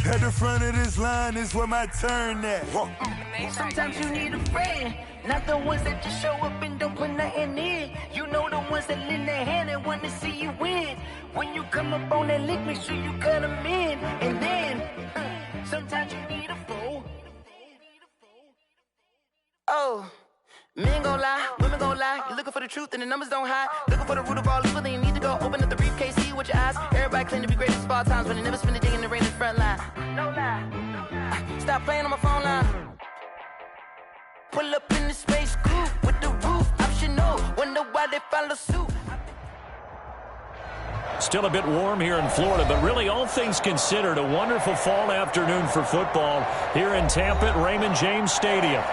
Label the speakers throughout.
Speaker 1: At the front of this line is where my turn at.
Speaker 2: Sometimes you need a friend, not the ones that just show up and don't put nothing in. You know the ones that lend their hand and want to see you win. When you come up on that lick, make sure you cut them in. And then, sometimes you need a fool. Oh, men gon' lie, women gon' lie. You're looking for the truth and the numbers don't hide. Looking for the root of all evil, then you need to go open up the briefcase, see with your eyes. Everybody claim to be great at all times, but they never spend a day in the rain in the front line. No lie. Stop playing on my phone line. Pull up in the space coupe with the roof optional. Wonder why they follow suit.
Speaker 3: Still a bit warm here in Florida, but really all things considered, a wonderful fall afternoon for football here in Tampa at Raymond James Stadium.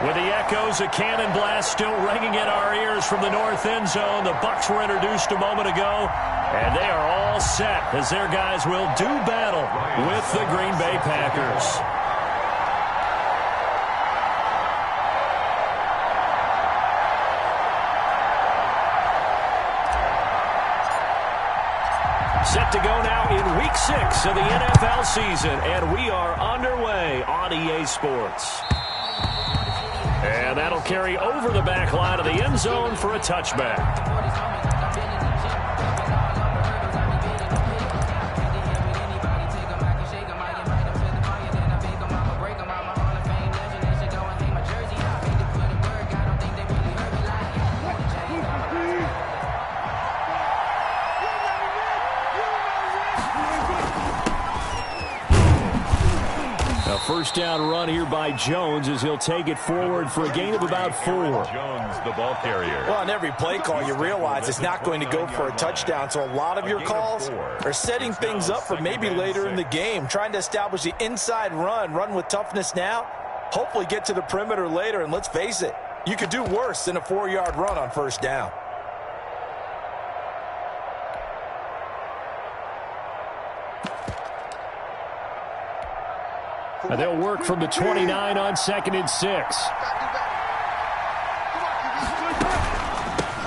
Speaker 3: With the echoes of cannon blast still ringing in our ears from the north end zone, the Bucs were introduced a moment ago, and they are all set as their guys will do battle with the Green Bay Packers. Set to go now in Week 6 of the NFL season, and we are underway on EA Sports. And that'll carry over the back line of the end zone for a touchback. First down run here by Jones as he'll take it forward for a gain of about 4.
Speaker 4: Jones, the ball carrier.
Speaker 5: Well, on every play call, you realize it's not going to go for a touchdown, so a lot of your calls are setting things up for maybe later in the game, trying to establish the inside run with toughness now, hopefully get to the perimeter later, and let's face it, you could do worse than a 4-yard run on first down.
Speaker 3: And they'll work from the 29 on 2nd and 6.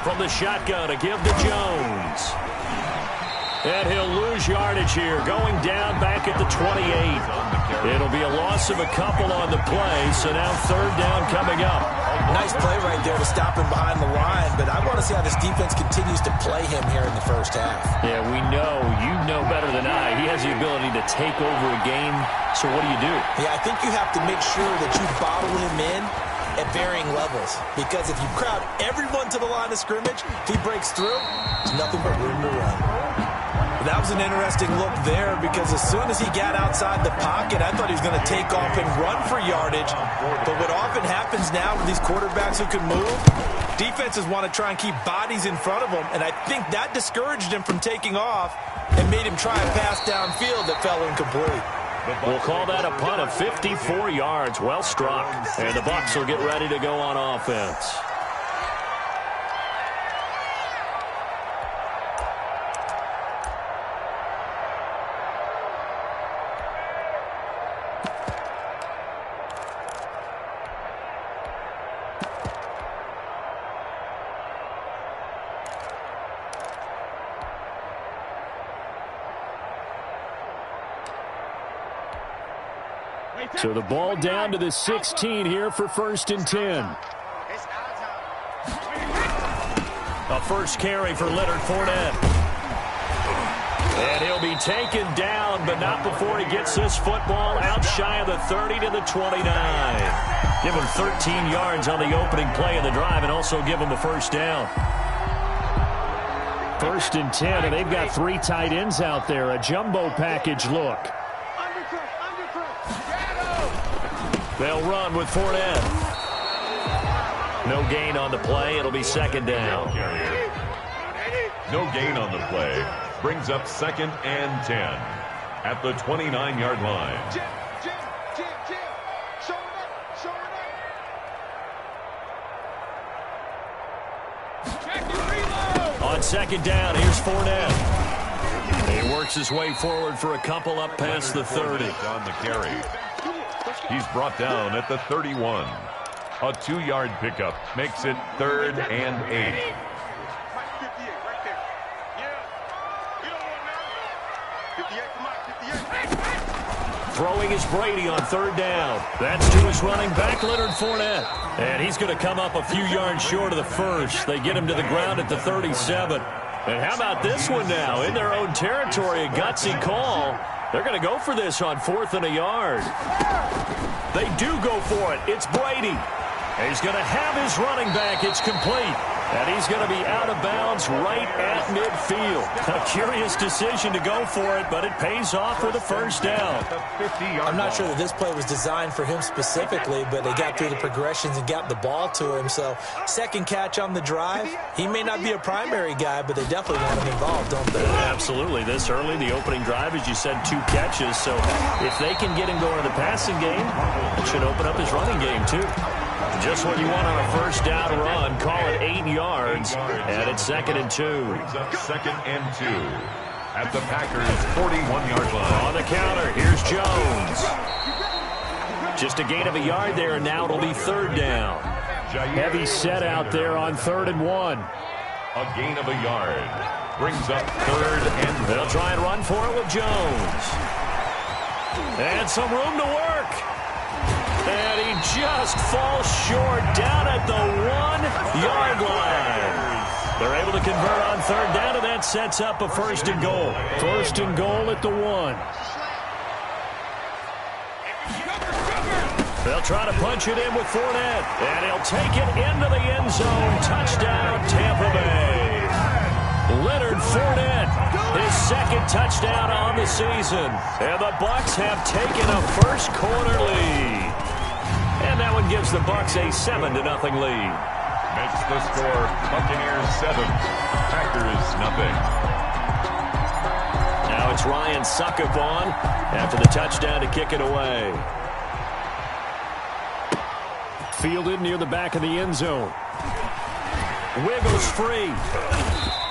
Speaker 3: From the shotgun to give to Jones. And he'll lose yardage here, going down back at the 28. It'll be a loss of a couple on the play, so now 3rd down coming up.
Speaker 5: Nice play right there to stop him behind the line, but I want to see how this defense continues to play him here in the first half.
Speaker 3: Yeah, we know, you know better than I, he has the ability to take over a game, so what do you do?
Speaker 5: Yeah, I think you have to make sure that you bottle him in at varying levels, because if you crowd everyone to the line of scrimmage, if he breaks through, there's nothing but room to run. That was an interesting look there, because as soon as he got outside the pocket, I thought he was going to take off and run for yardage. But what often happens now with these quarterbacks who can move, defenses want to try and keep bodies in front of them, and I think that discouraged him from taking off and made him try a pass downfield that fell incomplete.
Speaker 3: We'll call that a punt of 54 yards. Well struck. And the Bucs will get ready to go on offense. So the ball down to the 16 here for 1st and 10. A first carry for Leonard Fournette. And he'll be taken down, but not before he gets this football out shy of the 30 to the 29. Give him 13 yards on the opening play of the drive and also give him a first down. 1st and 10, and they've got 3 tight ends out there. A jumbo package look. They'll run with Fournette. No gain on the play. It'll be 2nd down.
Speaker 4: No gain on the play. Brings up 2nd and 10 at the 29-yard line.
Speaker 3: On 2nd down, here's Fournette. He works his way forward for a couple up past the 30.
Speaker 4: On the carry. He's brought down at the 31. A 2-yard pickup makes it 3rd and 8.
Speaker 3: Throwing is Brady on third down. That's to his running back, Leonard Fournette. And he's going to come up a few yards short of the first. They get him to the ground at the 37. And how about this one now? In their own territory, a gutsy call. They're going to go for this on 4th and a yard. They do go for it. It's Brady. He's going to have his running back. It's complete. And he's going to be out of bounds right at midfield. A curious decision to go for it, but it pays off for the first down.
Speaker 5: I'm not sure that this play was designed for him specifically, but they got through the progressions and got the ball to him. So second catch on the drive. He may not be a primary guy, but they definitely want him involved, don't they?
Speaker 3: Absolutely. This early, the opening drive, as you said, 2 catches. So if they can get him going in the passing game, it should open up his running game too. Just what you want on a first down run. Call it 8 yards, and it's 2nd and 2.
Speaker 4: 2nd and 2 at the Packers' 41-yard line.
Speaker 3: On the counter, here's Jones. Just a gain of a yard there, and now it'll be 3rd down. Heavy set out there on 3rd and 1.
Speaker 4: A gain of a yard brings up 3rd and 1.
Speaker 3: They'll try and run for it with Jones. And some room to work. And he just falls short down at the 1-yard line. They're able to convert on 3rd down, and that sets up a 1st and goal. 1st and goal at the 1. They'll try to punch it in with Fournette, and he'll take it into the end zone. Touchdown, Tampa Bay. Leonard Fournette, his 2nd touchdown on the season. And the Bucs have taken a first-quarter lead. And that one gives the Bucs a 7-0 lead.
Speaker 4: Makes the score Buccaneers 7, Packers 0.
Speaker 3: Now it's Ryan Suckup on after the touchdown to kick it away. Fielded near the back of the end zone. Wiggles free.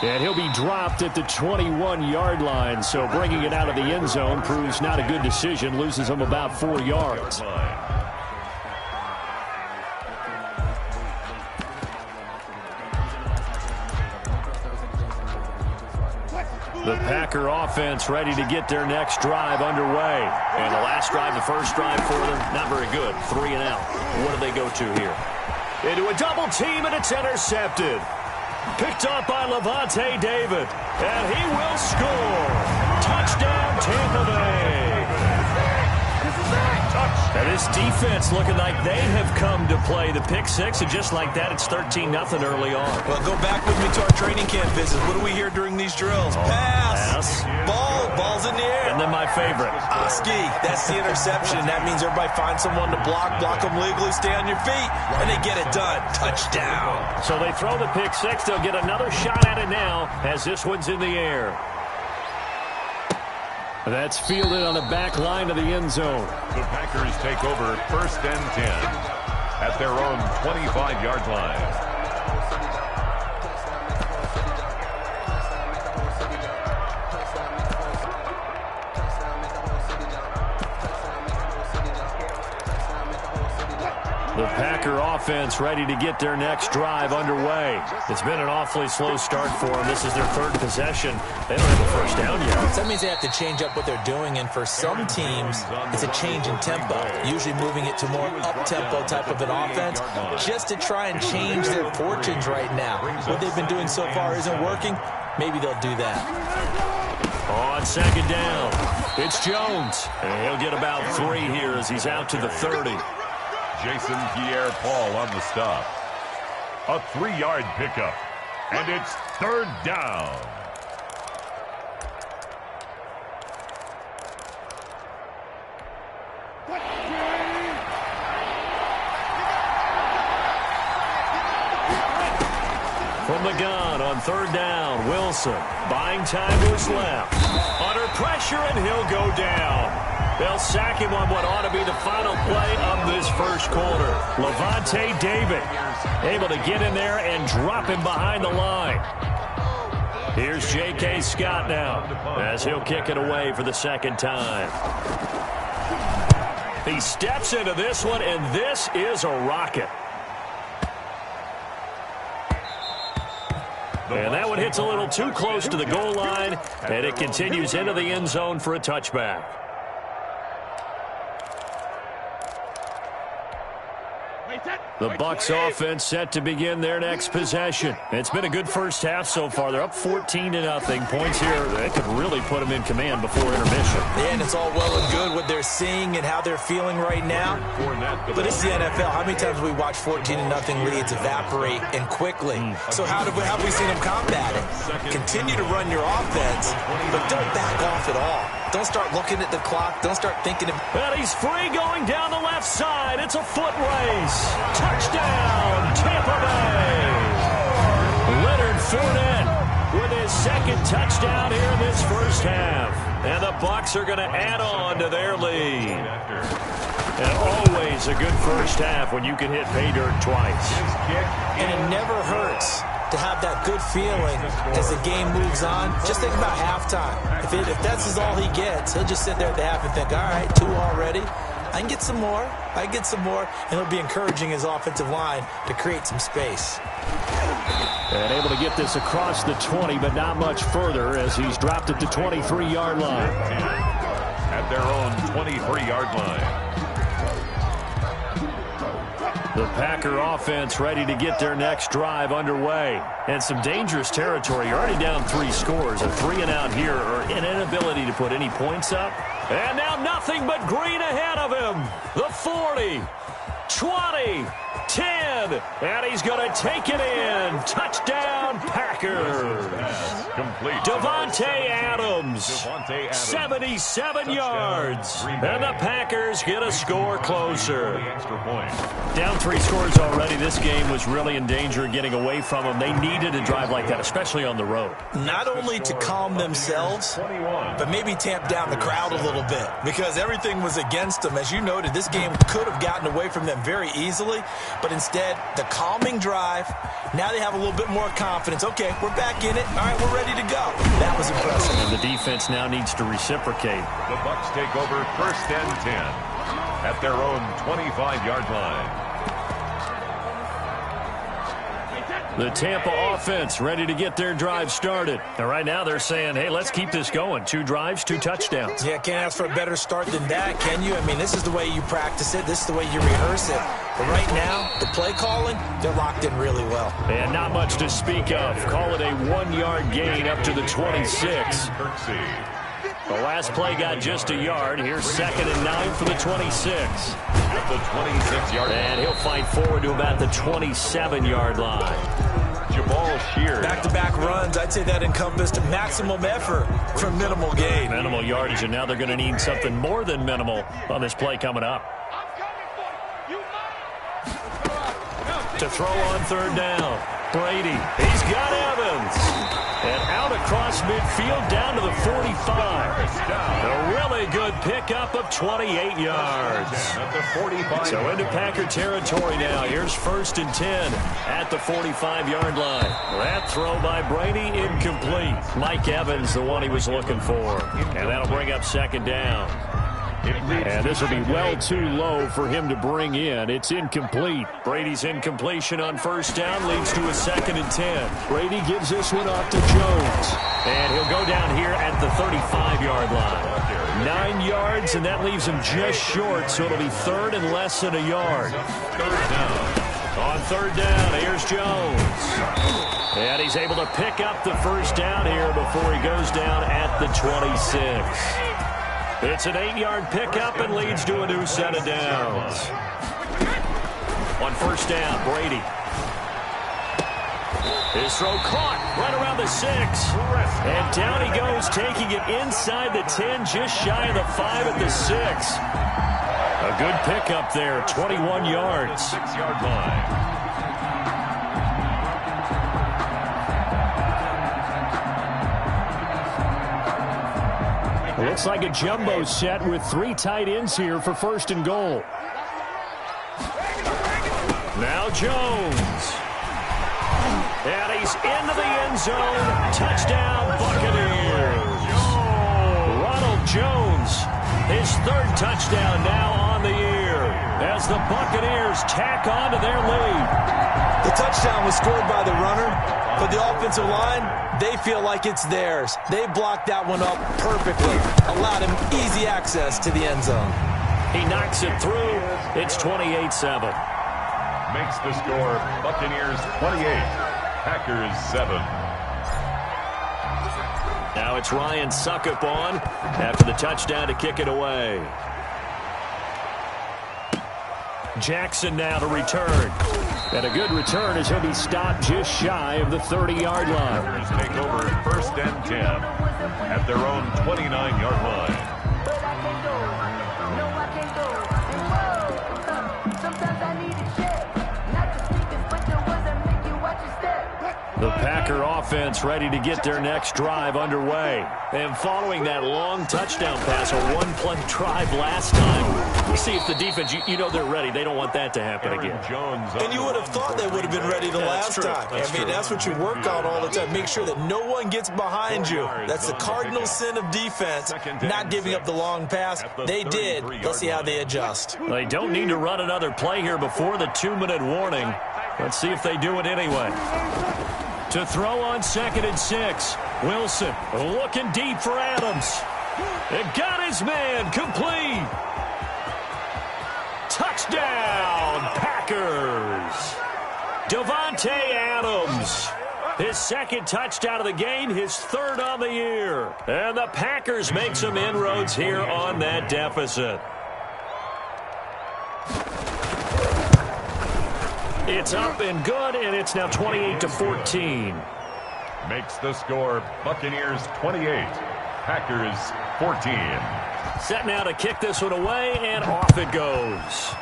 Speaker 3: And he'll be dropped at the 21-yard line. So bringing it out of the end zone proves not a good decision. Loses him about 4 yards. The Packer offense ready to get their next drive underway. And the last drive, the first drive for them, not very good. 3 and out. What do they go to here? Into a double team, and it's intercepted. Picked up by Levante David. And he will score. Touchdown, Tampa Bay. And this defense looking like they have come to play. The pick 6, and just like that, it's 13-0 early on.
Speaker 5: Well, go back with me to our training camp visit. What do we hear during these drills? Pass. Ball's in the air.
Speaker 3: And then my favorite.
Speaker 5: Ski. That's the interception. That means everybody finds someone to block them legally, stay on your feet, and they get it done. Touchdown.
Speaker 3: So they throw the pick 6. They'll get another shot at it now as this one's in the air. That's fielded on the back line of the end zone.
Speaker 4: The Packers take over 1st and 10 at their own 25-yard line.
Speaker 3: The Packer offense ready to get their next drive underway. It's been an awfully slow start for them. This is their 3rd possession. They don't have a first down yet.
Speaker 5: So that means they have to change up what they're doing, and for some teams, it's a change in tempo, usually moving it to more up-tempo type of an offense, just to try and change their fortunes right now. What they've been doing so far isn't working. Maybe they'll do that.
Speaker 3: On 2nd down, it's Jones. And he'll get about 3 here as he's out to the 30.
Speaker 4: Jason Pierre-Paul on the stop. A 3-yard pickup, and it's 3rd down.
Speaker 3: From the gun on 3rd down, Wilson buying time to his left. Under pressure, and he'll go down. They'll sack him on what ought to be the final play of this first quarter. Levante David able to get in there and drop him behind the line. Here's J.K. Scott now as he'll kick it away for the 2nd time. He steps into this one, and this is a rocket. And that one hits a little too close to the goal line, and it continues into the end zone for a touchback. The Bucs offense set to begin their next possession. It's been a good first half so far. They're up 14-0. Points here, that could really put them in command before intermission.
Speaker 5: Yeah, and it's all well and good what they're seeing and how they're feeling right now. But it's the NFL. How many times have we watched 14-0 leads evaporate and quickly? So how have we seen them combat it? Continue to run your offense, but don't back off at all. Don't start looking at the clock. Don't start thinking of...
Speaker 3: And he's free going down the left side. It's a foot race. Touchdown, Tampa Bay. Leonard Fournette with his second touchdown here in this first half. And the Bucs are going to add on to their lead. And always a good first half when you can hit pay dirt twice.
Speaker 5: And it never hurts to have that good feeling as the game moves on. Just think about halftime. If that's all he gets, he'll just sit there at the half and think, all right, 2 already. I can get some more. I can get some more. And he'll be encouraging his offensive line to create some space.
Speaker 3: And able to get this across the 20, but not much further as he's dropped at the 23-yard line.
Speaker 4: At their own 23-yard line.
Speaker 3: The Packer offense ready to get their next drive underway. And some dangerous territory. You're already down 3 scores. A 3-and-out here or an inability to put any points up. And now nothing but green ahead of him. The 40, 20, 10. And he's going to take it in. Touchdown, Packers.
Speaker 4: Complete.
Speaker 3: Devontae Adams, 77 yards. And the Packers get a score closer. Down 3 scores already. This game was really in danger of getting away from them. They needed a drive like that, especially on the road.
Speaker 5: Not only to calm themselves, but maybe tamp down the crowd a little bit because everything was against them. As you noted, this game could have gotten away from them very easily, but instead, the calming drive, now they have a little bit more confidence. Okay, we're back in it. All right, we're ready to go. That was impressive.
Speaker 3: And the defense now needs to reciprocate.
Speaker 4: The Bucs take over 1st and 10 at their own 25-yard line.
Speaker 3: The Tampa offense ready to get their drive started. And right now they're saying, hey, let's keep this going. 2 drives, 2 touchdowns.
Speaker 5: Yeah, can't ask for a better start than that, can you? I mean, this is the way you practice it. This is the way you rehearse it. But right now, the play calling, they're locked in really well.
Speaker 3: And not much to speak of. Call it a 1-yard gain up to the 26. The last play got just a yard. Here's 2nd and 9 for the 26.
Speaker 4: At the 26-yard line.
Speaker 3: And he'll fight forward to about the 27-yard line.
Speaker 5: Back-to-back runs, I'd say that encompassed maximum effort for minimal gain.
Speaker 3: Minimal yardage, and now they're going to need something more than minimal on this play coming up. To throw on 3rd down. Brady, he's got Evans. And out across midfield down to the 45. A really good pickup of 28 yards. So into Packer territory now. Here's 1st and 10 at the 45-yard line. That throw by Brady incomplete. Mike Evans, the one he was looking for. And that'll bring up 2nd down. And this will be well too low for him to bring in. It's incomplete. Brady's incompletion on 1st down leads to a 2nd and 10. Brady gives this one off to Jones. And he'll go down here at the 35-yard line. 9 yards, and that leaves him just short, so it'll be 3rd and less than a yard. 3rd down. On 3rd down, here's Jones. And he's able to pick up the 1st down here before he goes down at the 26. It's an 8-yard pickup and leads to a new set of downs. On 1st down, Brady. His throw caught right around the 6. And down he goes, taking it inside the 10, just shy of the 5 at the 6. A good pickup there, 21 yards.
Speaker 4: 6-yard line.
Speaker 3: Looks like a jumbo set with 3 tight ends here for 1st and goal. Now Jones. And he's into the end zone. Touchdown, Buccaneers. Ronald Jones, his 3rd touchdown now on the year as the Buccaneers tack on to their lead.
Speaker 5: The touchdown was scored by the runner, but the offensive line, they feel like it's theirs. They blocked that one up perfectly, allowed him easy access to the end zone.
Speaker 3: He knocks it through. It's 28-7.
Speaker 4: makes the score Buccaneers 28, Packers 7.
Speaker 3: Now it's Ryan Suckup on after the touchdown to kick it away. Jackson now to return. And a good return as he'll be stopped just shy of the 30-yard line.
Speaker 4: Packers take over 1st and 10 at their own 29-yard line.
Speaker 3: The Packer offense ready to get their next drive underway. And following that long touchdown pass, a one-play drive last time. We'll see if the defense, you know they're ready. They don't want that to happen again.
Speaker 5: And you would have thought they would have been ready the last time. That's what you work on all the time. Make sure that no one gets behind you. That's the cardinal sin of defense, not giving up the long pass. They did. Let's see how they adjust.
Speaker 3: They don't need to run another play here before the 2-minute warning. Let's see if they do it anyway. To throw on 2nd and 6. Wilson looking deep for Adams. It got his man complete. Touchdown, Packers. Davante Adams. His 2nd touchdown of the game, his 3rd on the year. And the Packers make some inroads here on that deficit. It's up and good, and it's now 28-14.
Speaker 4: Makes the score Buccaneers 28, Packers 14.
Speaker 3: Set now to kick this one away, and off it goes.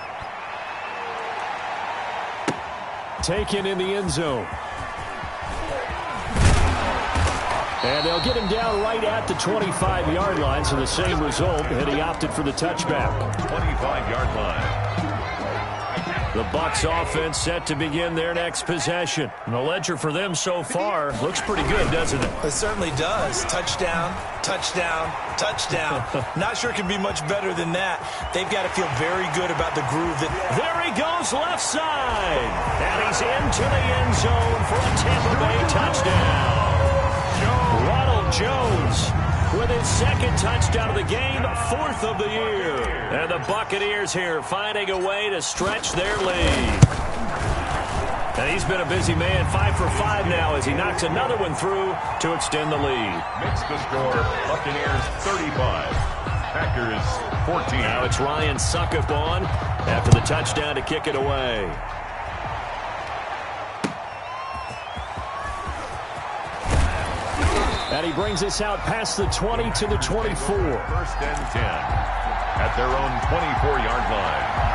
Speaker 3: Taken in the end zone. And they'll get him down right at the 25-yard line, so the same result, and he opted for the touchback.
Speaker 4: 25-yard line.
Speaker 3: The Bucs offense set to begin their next possession. And the ledger for them so far looks pretty good, doesn't it?
Speaker 5: It certainly does. Touchdown, touchdown, touchdown. Not sure it can be much better than that. They've got to feel very good about the groove.
Speaker 3: There he goes left side. And he's into the end zone for a Tampa Bay touchdown. Ronald Jones with his 2nd touchdown of the game, 4th of the year. And the Buccaneers here finding a way to stretch their lead. And he's been a busy man, 5 for 5 now as he knocks another one through to extend the lead.
Speaker 4: Makes the score Buccaneers 35, Packers 14.
Speaker 3: Now it's Ryan Suckup on after the touchdown to kick it away. And he brings us out past the 20 to the 24.
Speaker 4: 1st and 10 at their own 24-yard line.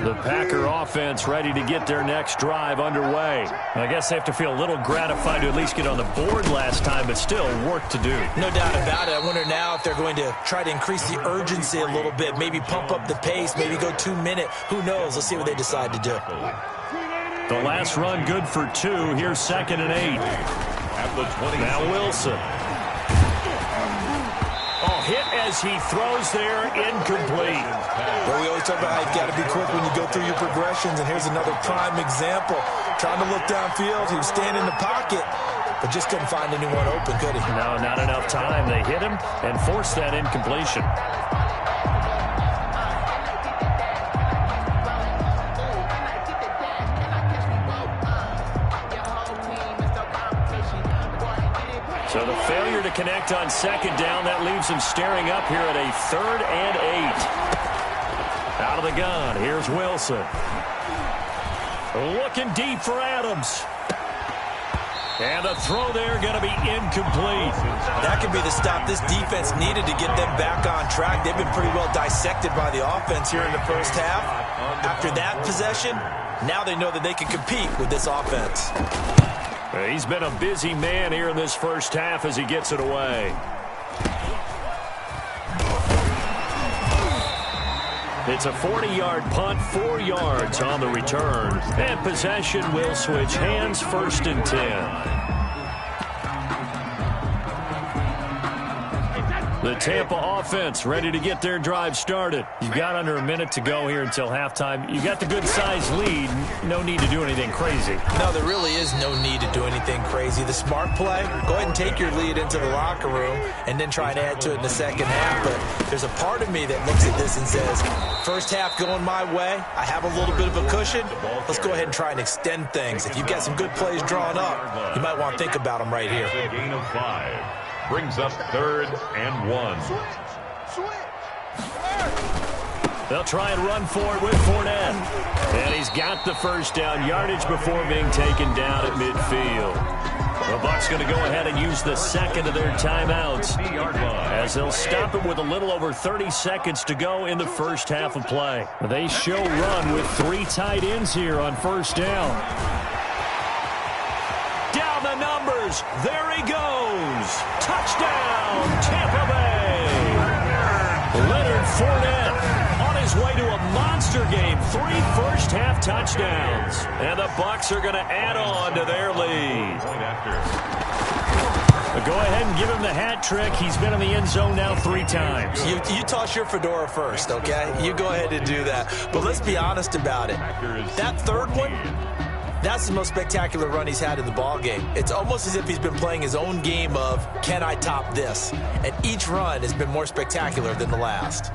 Speaker 3: The Packer offense ready to get their next drive underway. I guess they have to feel a little gratified to at least get on the board last time, but still work to do.
Speaker 5: No doubt about it. I wonder now if they're going to try to increase the urgency a little bit, maybe pump up the pace, maybe go 2-minute. Who knows? Let's see what they decide to do.
Speaker 3: The last run good for 2. Here's 2nd and 8. Now Wilson. Hit as he throws there, incomplete.
Speaker 5: Well, we always talk about how you've got to be quick when you go through your progressions, and here's another prime example. Trying to look downfield, he was standing in the pocket, but just couldn't find anyone open, could he?
Speaker 3: No, not enough time. They hit him and forced that incompletion. So the failure to connect on 2nd down, that leaves him staring up here at a 3rd and 8. Out of the gun, here's Wilson. Looking deep for Adams. And the throw there going to be incomplete.
Speaker 5: That could be the stop this defense needed to get them back on track. They've been pretty well dissected by the offense here in the first half. After that possession, now they know that they can compete with this offense.
Speaker 3: He's been a busy man here in this first half as he gets it away. It's a 40-yard punt, 4 yards on the return. And possession will switch hands, 1st and 10. The Tampa offense ready to get their drive started. You've got under a minute to go here until halftime. You got the good-sized lead. No need to do anything crazy.
Speaker 5: No, there really is no need to do anything crazy. The smart play, go ahead and take your lead into the locker room and then try and add to it in the second half. But there's a part of me that looks at this and says, first half going my way, I have a little bit of a cushion. Let's go ahead and try and extend things. If you've got some good plays drawn up, you might want to think about them right here.
Speaker 4: A gain of 5. Brings up 3rd and 1.
Speaker 3: They'll try and run for it with Fournette. And he's got the first down, yardage before being taken down at midfield. The Bucs going to go ahead and use the second of their timeouts as they'll stop it with a little over 30 seconds to go in the first half of play. They show run with 3 tight ends here on first down. Down the numbers. There he goes. Touchdown, Tampa Bay. Leonard Fournette on his way to a monster game. 3 first-half touchdowns. And the Bucs are going to add on to their lead. Go ahead and give him the hat trick. He's been in the end zone now 3 times.
Speaker 5: You toss your fedora first, okay? You go ahead and do that. But let's be honest about it. That third one, that's the most spectacular run he's had in the ballgame. It's almost as if he's been playing his own game of, can I top this? And each run has been more spectacular than the last.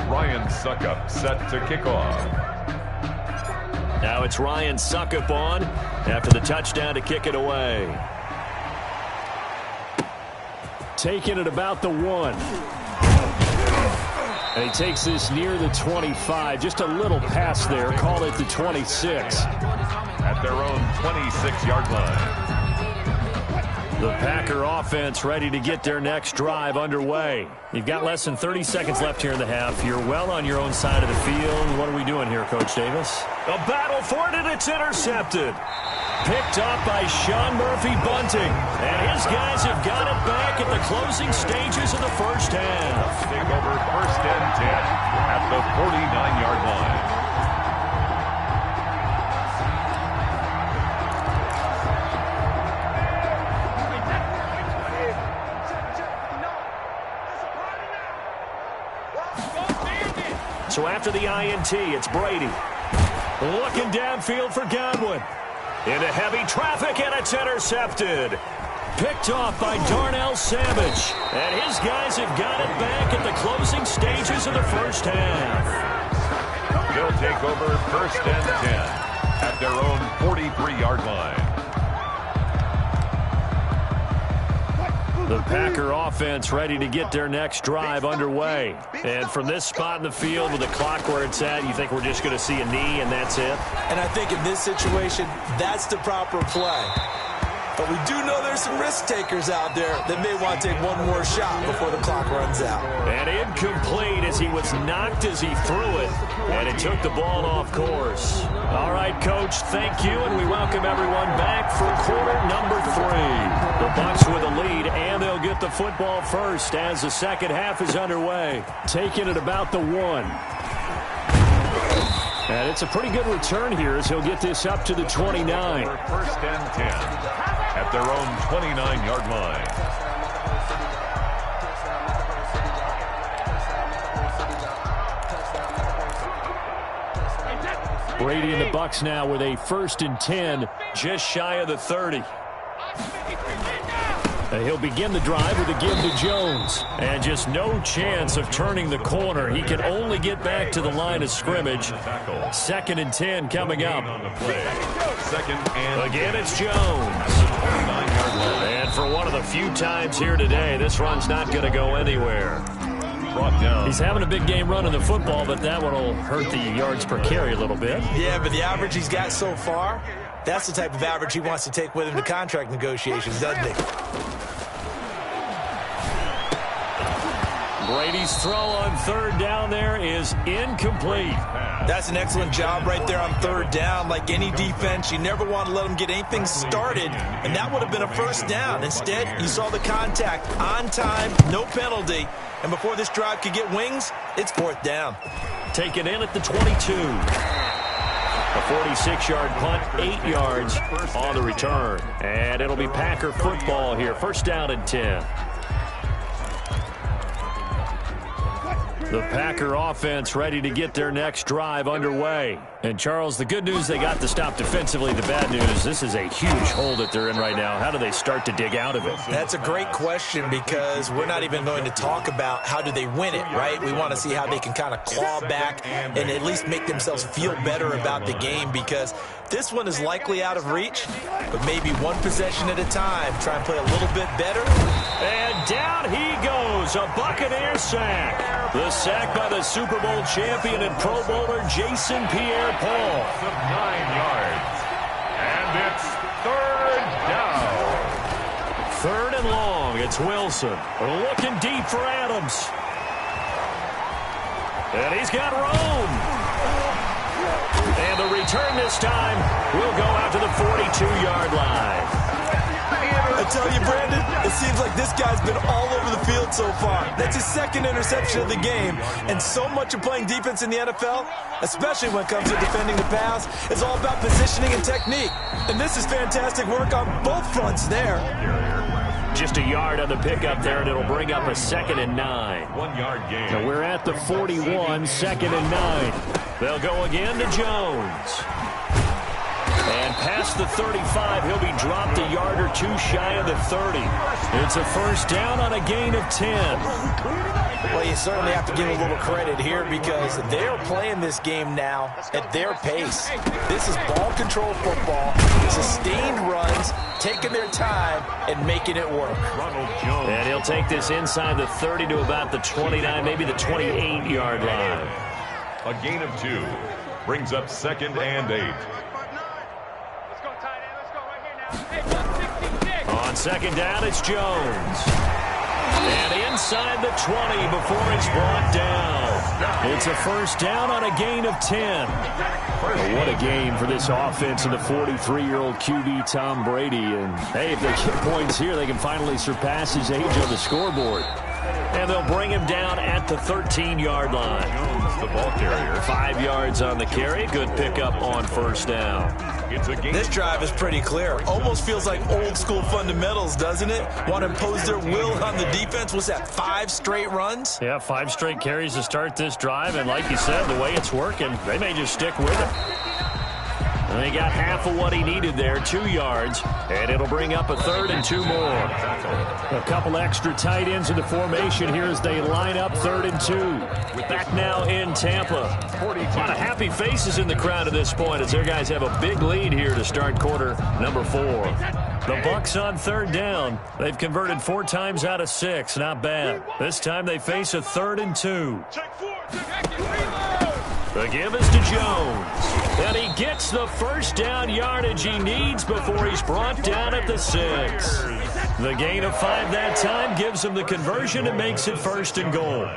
Speaker 4: Ryan Suckup set to kick off.
Speaker 3: Now it's Ryan Suckup on after the touchdown to kick it away. Taking it about the 1. And he takes this near the 25. Just a little pass there. Call it the 26.
Speaker 4: At their own 26-yard line.
Speaker 3: The Packer offense ready to get their next drive underway. You've got less than 30 seconds left here in the half. You're well on your own side of the field. What are we doing here, Coach Davis? A battle for it, and it's intercepted. Picked up by Sean Murphy-Bunting. And his guys have got it back at the closing stages of the first half.
Speaker 4: Take over 1st and 10 at the 49-yard line.
Speaker 3: So after the INT, it's Brady. Looking downfield for Godwin. Into heavy traffic, and it's intercepted. Picked off by Darnell Savage. And his guys have got it back at the closing stages of the first half.
Speaker 4: They'll take over 1st and 10 at their own 43-yard line.
Speaker 3: The Packer offense ready to get their next drive underway. And from this spot in the field with the clock where it's at, you think we're just going to see a knee and that's it?
Speaker 5: And I think in this situation, that's the proper play. But we do know there's some risk takers out there that may want to take one more shot before the clock runs out.
Speaker 3: And incomplete as he was knocked as he threw it. And it took the ball off course. All right, Coach, thank you. And we welcome everyone back for quarter number 3. The Bucs with a lead, and they'll get the football first as the second half is underway. Taking it about the 1. And it's a pretty good return here as he'll get this up to the 29.
Speaker 4: 1st and 10 at their own 29-yard line.
Speaker 3: Brady and the Bucs now with a 1st and 10, just shy of the 30. And he'll begin the drive with a give to Jones. And just no chance of turning the corner. He can only get back to the line of scrimmage. 2nd and 10 coming up. Again, it's Jones. And for one of the few times here today, this run's not going to go anywhere. He's having a big game running the football, but that one will hurt the yards per carry a little bit.
Speaker 5: Yeah, but the average he's got so far, that's the type of average he wants to take with him to contract negotiations, doesn't he?
Speaker 3: Brady's throw on 3rd down there is incomplete.
Speaker 5: That's an excellent job right there on 3rd down. Like any defense, you never want to let them get anything started, and that would have been a 1st down. Instead, you saw the contact on time, no penalty, and before this drive could get wings, it's 4th down.
Speaker 3: Taken in at the 22. A 46-yard punt, 8 yards on the return. And it'll be Packer football here. 1st down and 10. The Packer offense ready to get their next drive underway. And, Charles, the good news, they got the stop defensively. The bad news, this is a huge hole that they're in right now. How do they start to dig out of it?
Speaker 5: That's a great question, because we're not even going to talk about how do they win it, right? We want to see how they can kind of claw back and at least make themselves feel better about the game, because this one is likely out of reach, but maybe one possession at a time. Try and play a little bit better.
Speaker 3: And down he goes, a Buccaneer sack. The sack by the Super Bowl champion and Pro Bowler Jason Pierre-Paul.
Speaker 4: 9 yards. And it's 3rd down.
Speaker 3: 3rd and long. It's Wilson. Looking deep for Adams. And he's got Rome. And the return this time will go out to the 42-yard line.
Speaker 5: I tell you, Brandon, it seems like this guy's been all over the field so far. That's his 2nd interception of the game. And so much of playing defense in the NFL, especially when it comes to defending the pass, is all about positioning and technique. And this is fantastic work on both fronts there.
Speaker 3: Just a yard on the pickup there, and it'll bring up a 2nd and 9.
Speaker 4: 1-yard gain.
Speaker 3: So we're at the 41, 2nd and 9. They'll go again to Jones. And past the 35, he'll be dropped a yard or two shy of the 30. It's a 1st down on a gain of 10.
Speaker 5: Well, you certainly have to give a little credit here, because they're playing this game now at their pace. This is ball control football, sustained runs, taking their time and making it work.
Speaker 3: And he'll take this inside the 30 to about the 29, maybe the 28-yard line.
Speaker 4: A gain of 2 brings up 2nd and 8.
Speaker 3: On 2nd down, it's Jones. And inside the 20 before it's brought down. It's a 1st down on a gain of 10. Well, what a game for this offense and the 43-year-old QB Tom Brady. And, hey, if they get points here, they can finally surpass his age on the scoreboard. And they'll bring him down at the 13-yard line.
Speaker 4: Jones, the ball carrier.
Speaker 3: 5 yards on the carry. Good pickup on 1st down.
Speaker 5: This drive is pretty clear. Almost feels like old school fundamentals, doesn't it? Want to impose their will on the defense. What's that, 5 straight runs?
Speaker 3: Yeah, 5 straight carries to start this drive. And like you said, the way it's working, they may just stick with it. And they got half of what he needed there, 2 yards. And it'll bring up a 3rd and 2 more. A couple extra tight ends in the formation here as they line up 3rd and 2. Back now in Tampa. A lot of happy faces in the crowd at this point as their guys have a big lead here to start quarter number 4. The Bucs on 3rd down. They've converted 4 times out of 6. Not bad. This time they face a 3rd and 2. The give is to Jones. And he gets the 1st down yardage he needs before he's brought down at the 6. The gain of 5 that time gives him the conversion and makes it 1st and goal.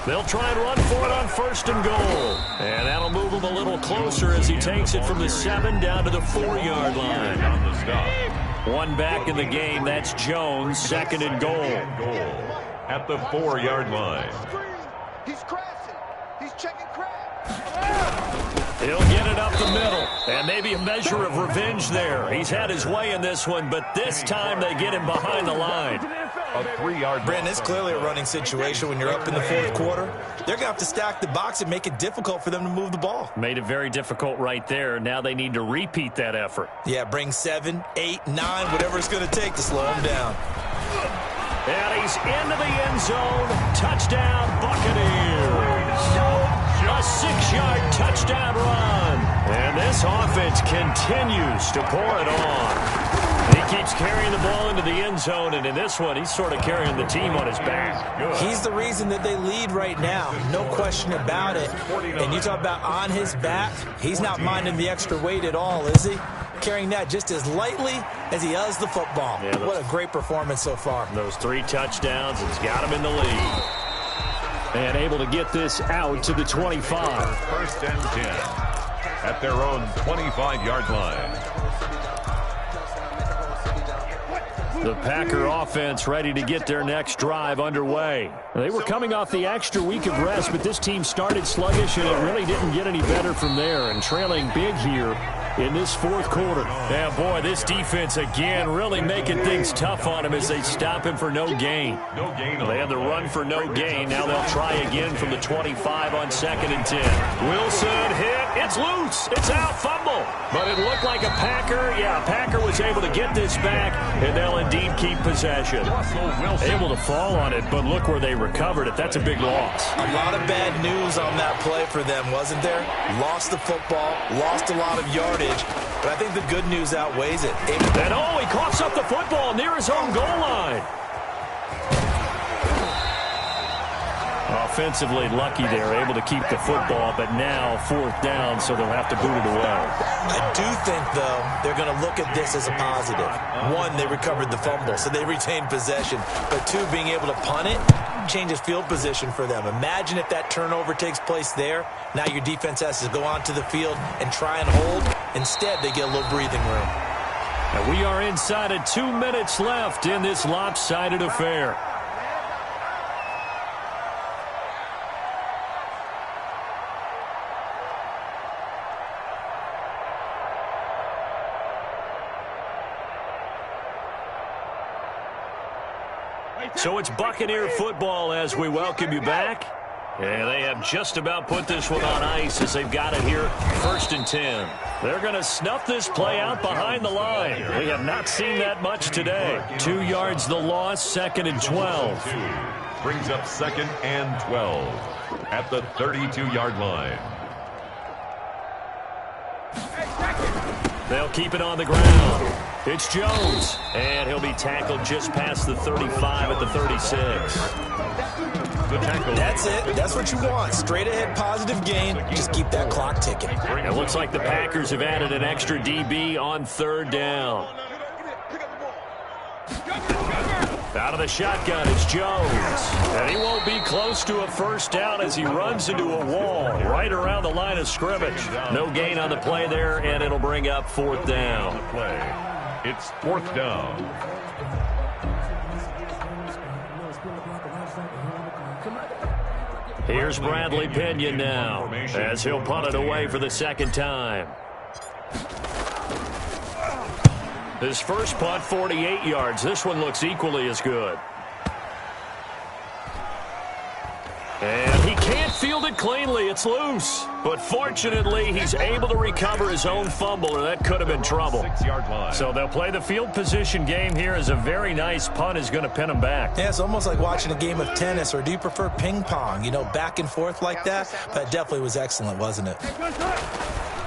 Speaker 3: They'll try and run for it on 1st and goal. And that'll move him a little closer as he takes it from the 7 down to the 4-yard line.
Speaker 4: On the stop.
Speaker 3: 1 back in the game. That's Jones, 2nd and goal.
Speaker 4: At the 4-yard line.
Speaker 1: He's crashing. He's checking crash.
Speaker 3: He'll get it up the middle, and maybe a measure of revenge there. He's had his way in this one, but this time they get him behind the line.
Speaker 4: A 3-yard.
Speaker 5: Brandon, it's clearly a running situation when you're up in the 4th quarter. They're going to have to stack the box and make it difficult for them to move the ball.
Speaker 3: Made it very difficult right there. Now they need to repeat that effort.
Speaker 5: Yeah, bring 7, 8, 9, whatever it's going to take to slow him down.
Speaker 3: And he's into the end zone. Touchdown, Buccaneers. A 6-yard touchdown run. And this offense continues to pour it on. He keeps carrying the ball into the end zone, and in this one, he's sort of carrying the team on his back.
Speaker 5: He's the reason that they lead right now. No question about it. And you talk about on his back, he's not minding the extra weight at all, is he? Carrying that just as lightly as he does the football. Yeah, what a great performance so far.
Speaker 3: Those 3 touchdowns, it's got him in the lead. And able to get this out to the 25.
Speaker 4: 1st and 10 at their own 25-yard line.
Speaker 3: The Packer offense ready to get their next drive underway. They were coming off the extra week of rest, but this team started sluggish, and it really didn't get any better from there. And trailing big here in this fourth quarter. Yeah, boy, this defense again really making things tough on him as they stop him for no gain. They had the run for no gain. Now they'll try again from the 25 on 2nd and 10. Wilson hit. It's loose. It's out. Fumble. But it looked like a Packer. Yeah, Packer was able to get this back, and they'll indeed keep possession. Able to fall on it, but look where they recovered it. That's a big loss.
Speaker 5: A lot of bad news on that play for them, wasn't there? Lost the football, lost a lot of yardage, but I think the good news outweighs it.
Speaker 3: And oh, he coughs up the football near his own goal line. Offensively lucky they're able to keep the football, but now 4th down, so they'll have to boot it away.
Speaker 5: I do think, though, they're going to look at this as a positive. 1, they recovered the fumble, so they retained possession. But 2, being able to punt it changes field position for them. Imagine if that turnover takes place there. Now your defense has to go onto the field and try and hold. Instead, they get a little breathing room.
Speaker 3: And we are inside of 2 minutes left in this lopsided affair. So it's Buccaneer football as we welcome you back. And they have just about put this one on ice as they've got it here, 1st and 10. They're going to snuff this play out behind the line. We have not seen that much today. 2 yards the loss, 2nd and 12.
Speaker 4: Brings up 2nd and 12 at the 32-yard line.
Speaker 3: They'll keep it on the ground. It's Jones, and he'll be tackled just past the 35 at the 36.
Speaker 4: The tackle.
Speaker 5: That's it. That's what you want. Straight ahead positive gain. Just keep that clock ticking.
Speaker 3: It looks like the Packers have added an extra DB on 3rd down. Out of the shotgun, it's Jones. And he won't be close to a 1st down as he runs into a wall right around the line of scrimmage. No gain on the play there, and it'll bring up 4th down.
Speaker 4: It's 4th down.
Speaker 3: Here's Bradley Pinion now as he'll punt it away for the 2nd time. His first punt, 48 yards. This one looks equally as good. And he can't field it cleanly. It's loose. But fortunately, he's able to recover his own fumble, or that could have been trouble.
Speaker 4: 6-yard line.
Speaker 3: So they'll play the field position game here as a very nice punt is going to pin him back.
Speaker 5: Yeah, it's almost like watching a game of tennis, or do you prefer ping pong? You know, back and forth like that? That definitely was excellent, wasn't it?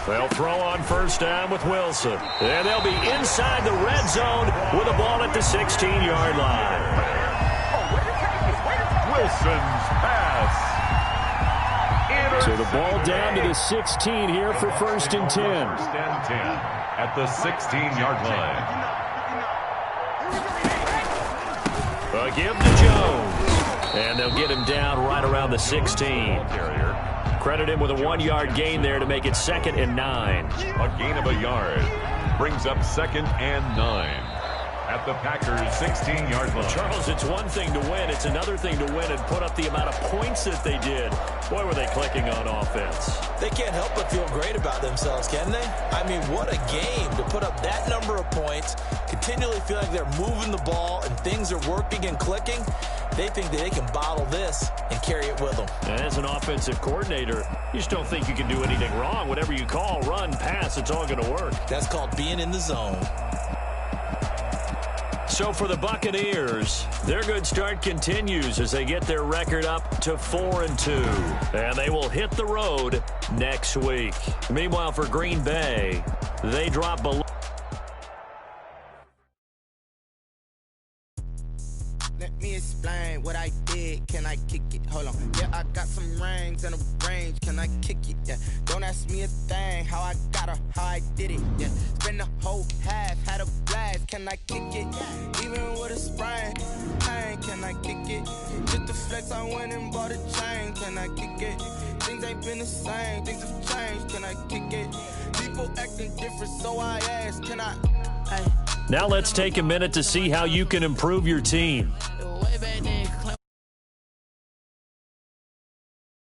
Speaker 3: They'll throw on 1st down with Wilson. And they'll be inside the red zone with a ball at the 16-yard line.
Speaker 4: Wilson's pass.
Speaker 3: So the ball down to the 16 here for 1st and 10.
Speaker 4: 1st and 10 at the 16-yard line.
Speaker 3: A give to Jones. And they'll get him down right around the 16. Credit him with a 1-yard gain there to make it 2nd and 9.
Speaker 4: A gain of a yard brings up 2nd and 9 at the Packers' 16-yard line.
Speaker 3: Charles, it's one thing to win. It's another thing to win and put up the amount of points that they did. Boy, were they clicking on offense.
Speaker 5: They can't help but feel great about themselves, can they? I mean, what a game to put up that number of points, continually feel like they're moving the ball and things are working and clicking. They think that they can bottle this and carry it with them.
Speaker 3: As an offensive coordinator, you just don't think you can do anything wrong. Whatever you call, run, pass, it's all going to work.
Speaker 5: That's called being in the zone.
Speaker 3: So for the Buccaneers, their good start continues as they get their record up to 4-2. And they will hit the road next week. Meanwhile, for Green Bay, they drop below.
Speaker 6: Let me explain what I did. Can I kick it? Hold on. Yeah, I got some rings and a range. Can I kick it? Yeah. Don't ask me a thing. How I got her, how I did it. Yeah. Spend the whole half, had a blast. Can I kick it? Even with a sprain. Pain, can I kick it? Just the flex, I went and bought a chain. Can I kick it? Things ain't been the same. Things have changed. Can I kick it? People acting different, so I ask. Can I?
Speaker 3: Now let's take a minute to see how you can improve your team.
Speaker 6: Way back then.